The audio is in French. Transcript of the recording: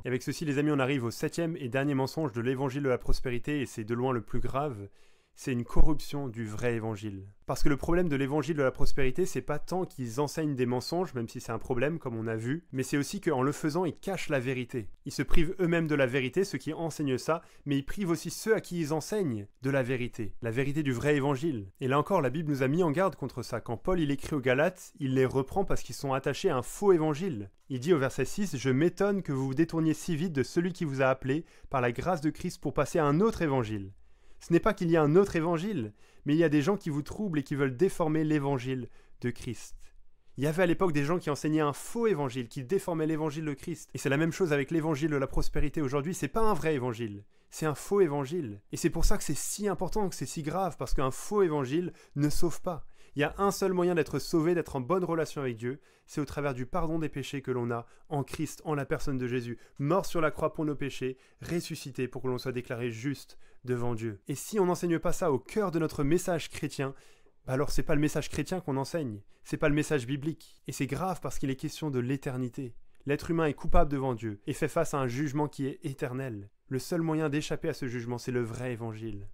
Et avec ceci, les amis, on arrive au 7e et dernier mensonge de l'évangile de la prospérité, et c'est de loin le plus grave. C'est une corruption du vrai évangile. Parce que le problème de l'évangile de la prospérité, c'est pas tant qu'ils enseignent des mensonges, même si c'est un problème, comme on a vu, mais c'est aussi qu'en le faisant, ils cachent la vérité. Ils se privent eux-mêmes de la vérité, ceux qui enseignent ça, mais ils privent aussi ceux à qui ils enseignent de la vérité du vrai évangile. Et là encore, la Bible nous a mis en garde contre ça. Quand Paul il écrit aux Galates, il les reprend parce qu'ils sont attachés à un faux évangile. Il dit au verset 6, « Je m'étonne que vous vous détourniez si vite de celui qui vous a appelé par la grâce de Christ pour passer à un autre évangile. » Ce n'est pas qu'il y a un autre évangile, mais il y a des gens qui vous troublent et qui veulent déformer l'évangile de Christ. Il y avait à l'époque des gens qui enseignaient un faux évangile, qui déformaient l'évangile de Christ. Et c'est la même chose avec l'évangile de la prospérité aujourd'hui, c'est pas un vrai évangile, c'est un faux évangile. Et c'est pour ça que c'est si important, que c'est si grave, parce qu'un faux évangile ne sauve pas. Il y a un seul moyen d'être sauvé, d'être en bonne relation avec Dieu, c'est au travers du pardon des péchés que l'on a en Christ, en la personne de Jésus, mort sur la croix pour nos péchés, ressuscité pour que l'on soit déclaré juste devant Dieu. Et si on n'enseigne pas ça au cœur de notre message chrétien, alors c'est pas le message chrétien qu'on enseigne, c'est pas le message biblique. Et c'est grave parce qu'il est question de l'éternité. L'être humain est coupable devant Dieu et fait face à un jugement qui est éternel. Le seul moyen d'échapper à ce jugement, c'est le vrai évangile.